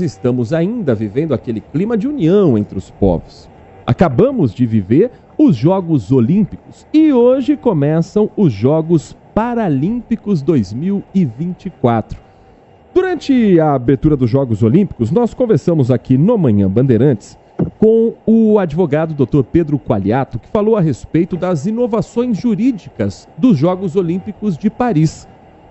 Estamos ainda vivendo aquele clima de união entre os povos. Acabamos de viver os Jogos Olímpicos e hoje começam os Jogos Paralímpicos 2024. Durante a abertura dos Jogos Olímpicos, nós conversamos aqui no Manhã Bandeirantes com o advogado Dr. Pedro Qualiato, que falou a respeito das inovações jurídicas dos Jogos Olímpicos de Paris.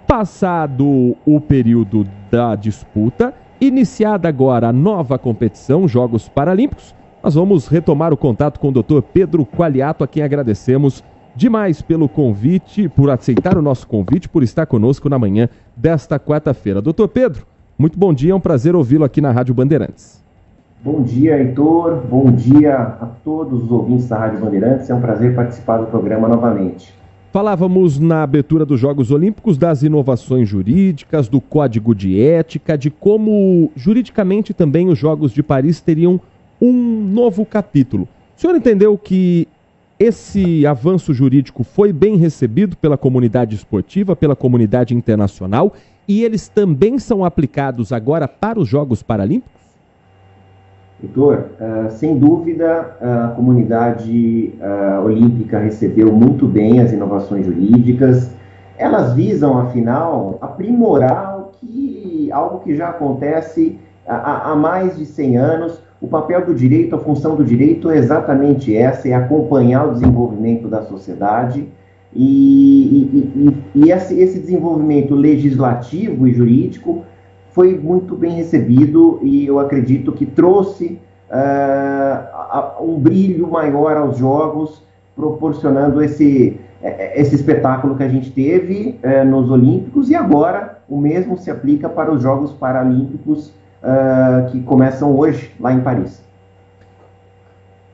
Passado o período da disputa, iniciada agora a nova competição, Jogos Paralímpicos, nós vamos retomar o contato com o Dr. Pedro Qualiato, a quem agradecemos demais pelo convite, por aceitar o nosso convite, por estar conosco na manhã desta quarta-feira. Dr. Pedro, muito bom dia, é um prazer ouvi-lo aqui na Rádio Bandeirantes. Bom dia, Heitor, bom dia a todos os ouvintes da Rádio Bandeirantes, é um prazer participar do programa novamente. Falávamos na abertura dos Jogos Olímpicos das inovações jurídicas, do código de ética, de como juridicamente também os Jogos de Paris teriam um novo capítulo. O senhor entendeu que esse avanço jurídico foi bem recebido pela comunidade esportiva, pela comunidade internacional, e eles também são aplicados agora para os Jogos Paralímpicos? Heitor, sem dúvida a comunidade olímpica recebeu muito bem as inovações jurídicas. Elas visam, afinal, aprimorar algo que já acontece há mais de 100 anos. O papel do direito, a função do direito é exatamente essa, é acompanhar o desenvolvimento da sociedade e esse desenvolvimento legislativo e jurídico foi muito bem recebido e eu acredito que trouxe um brilho maior aos Jogos, proporcionando esse espetáculo que a gente teve nos Olímpicos, e agora o mesmo se aplica para os Jogos Paralímpicos que começam hoje lá em Paris.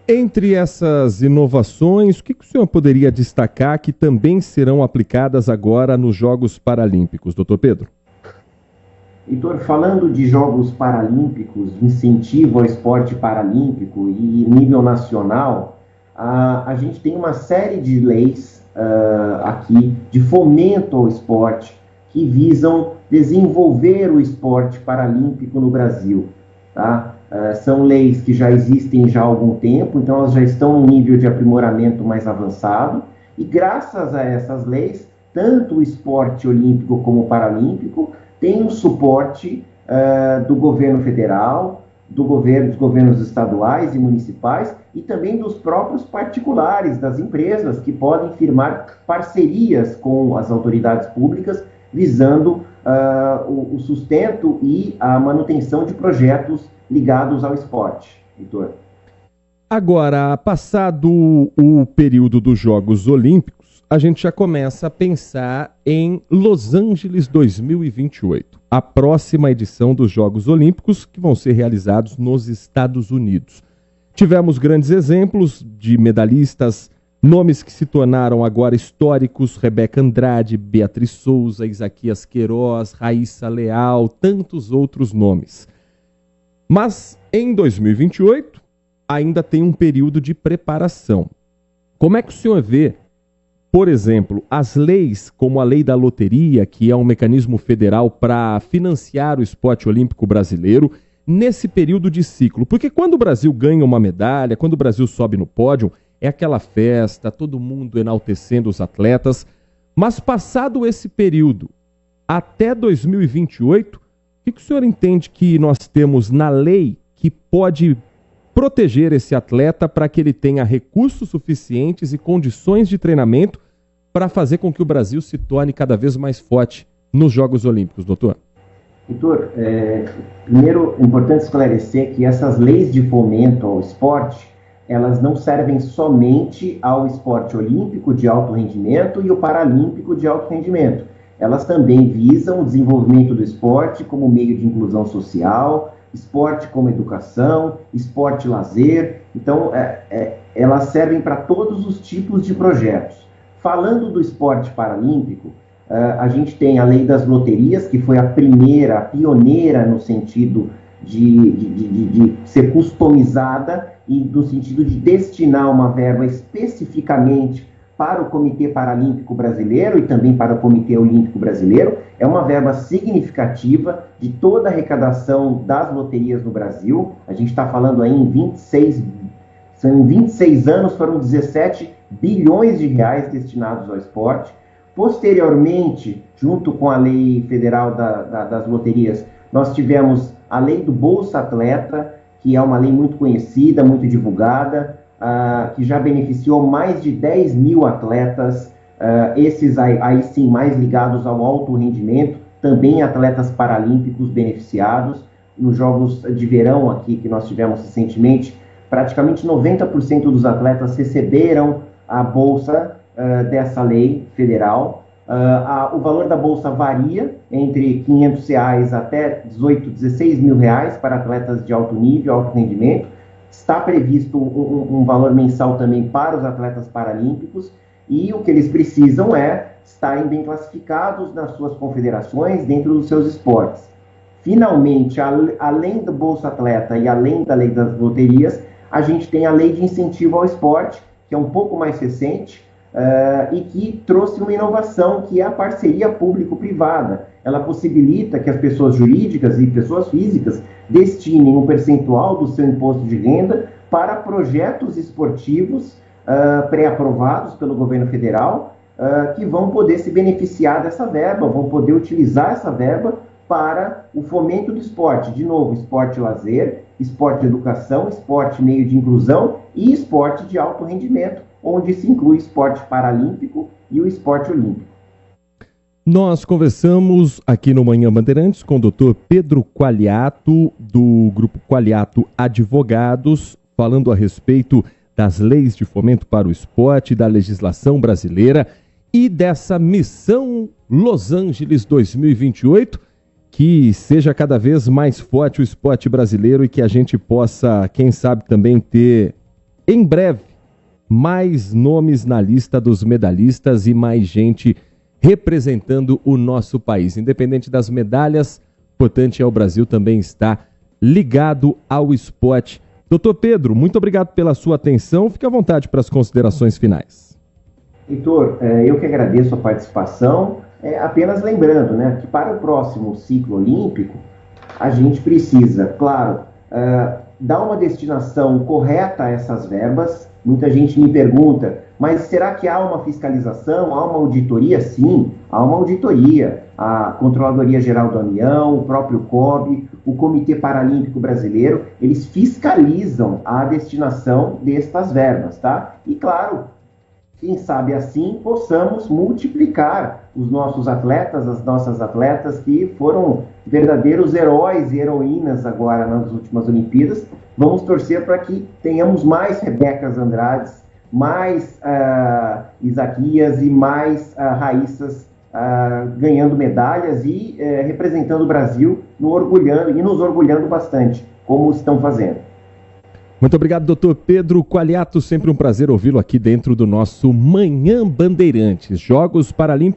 Entre essas inovações, o que o senhor poderia destacar que também serão aplicadas agora nos Jogos Paralímpicos, doutor Pedro? Heitor, falando de Jogos Paralímpicos, incentivo ao esporte paralímpico e nível nacional, a gente tem uma série de leis aqui de fomento ao esporte que visam desenvolver o esporte paralímpico no Brasil. Tá? São leis que já existem já há algum tempo, então elas já estão num nível de aprimoramento mais avançado, e graças a essas leis, tanto o esporte olímpico como o paralímpico tem o suporte do governo federal, dos governos estaduais e municipais, e também dos próprios particulares, das empresas, que podem firmar parcerias com as autoridades públicas, visando o sustento e a manutenção de projetos ligados ao esporte. Heitor. Agora, passado o período dos Jogos Olímpicos, a gente já começa a pensar em Los Angeles 2028, a próxima edição dos Jogos Olímpicos que vão ser realizados nos Estados Unidos. Tivemos grandes exemplos de medalhistas, nomes que se tornaram agora históricos: Rebeca Andrade, Beatriz Souza, Isaquias Queiroz, Raíssa Leal, tantos outros nomes. Mas em 2028 ainda tem um período de preparação. Como é que o senhor vê, por exemplo, as leis, como a lei da loteria, que é um mecanismo federal para financiar o esporte olímpico brasileiro, nesse período de ciclo? Porque quando o Brasil ganha uma medalha, quando o Brasil sobe no pódio, é aquela festa, todo mundo enaltecendo os atletas. Mas passado esse período, até 2028, o que o senhor entende que nós temos na lei que pode proteger esse atleta para que ele tenha recursos suficientes e condições de treinamento para fazer com que o Brasil se torne cada vez mais forte nos Jogos Olímpicos, doutor? Heitor, primeiro é importante esclarecer que essas leis de fomento ao esporte, elas não servem somente ao esporte olímpico de alto rendimento e o paralímpico de alto rendimento. Elas também visam o desenvolvimento do esporte como meio de inclusão social, esporte como educação, esporte lazer. Então, elas servem para todos os tipos de projetos. Falando do esporte paralímpico, a gente tem a lei das loterias, que foi a primeira, a pioneira no sentido de ser customizada e no sentido de destinar uma verba especificamente para o Comitê Paralímpico Brasileiro e também para o Comitê Olímpico Brasileiro. É uma verba significativa de toda a arrecadação das loterias no Brasil. A gente está falando aí em 26 anos, foram 17 bilhões de reais destinados ao esporte. Posteriormente, junto com a lei federal das loterias, nós tivemos a lei do Bolsa Atleta, que é uma lei muito conhecida, muito divulgada, que já beneficiou mais de 10 mil atletas, esses aí sim mais ligados ao alto rendimento, também atletas paralímpicos beneficiados. Nos Jogos de Verão aqui que nós tivemos recentemente, praticamente 90% dos atletas receberam a bolsa dessa lei federal. O valor da bolsa varia entre R$ 500 até 18, 16 mil reais para atletas de alto nível, alto rendimento. Está previsto um valor mensal também para os atletas paralímpicos, e o que eles precisam é estarem bem classificados nas suas confederações, dentro dos seus esportes. Finalmente, além do Bolsa Atleta e além da lei das loterias, a gente tem a lei de incentivo ao esporte, que é um pouco mais recente, e que trouxe uma inovação, que é a parceria público-privada. Ela possibilita que as pessoas jurídicas e pessoas físicas destinem um percentual do seu imposto de renda para projetos esportivos pré-aprovados pelo governo federal, que vão poder se beneficiar dessa verba, vão poder utilizar essa verba para o fomento do esporte. De novo, esporte lazer, esporte educação, esporte meio de inclusão e esporte de alto rendimento, onde se inclui o esporte paralímpico e o esporte olímpico. Nós conversamos aqui no Manhã Bandeirantes com o Dr. Pedro Qualiato, do Grupo Qualiato Advogados, falando a respeito das leis de fomento para o esporte, da legislação brasileira e dessa missão Los Angeles 2028, que seja cada vez mais forte o esporte brasileiro e que a gente possa, quem sabe, também ter, em breve, mais nomes na lista dos medalhistas e mais gente representando o nosso país. Independente das medalhas, o importante é o Brasil também estar ligado ao esporte. Doutor Pedro, muito obrigado pela sua atenção. Fique à vontade para as considerações finais. Heitor, eu que agradeço a participação. Apenas lembrando, né, que para o próximo ciclo olímpico, a gente precisa, claro, dar uma destinação correta a essas verbas. Muita gente me pergunta, mas será que há uma fiscalização, há uma auditoria? Sim, há uma auditoria. A Controladoria Geral da União, o próprio COB, o Comitê Paralímpico Brasileiro, eles fiscalizam a destinação destas verbas, tá? E claro, quem sabe assim possamos multiplicar os nossos atletas, as nossas atletas que foram verdadeiros heróis e heroínas agora nas últimas Olimpíadas. Vamos torcer para que tenhamos mais Rebecas Andrades, mais Isaquias e mais Raíssas ganhando medalhas e representando o Brasil, nos orgulhando bastante, como estão fazendo. Muito obrigado, doutor Pedro Qualiato. Sempre um prazer ouvi-lo aqui dentro do nosso Manhã Bandeirantes. Jogos Paralímpicos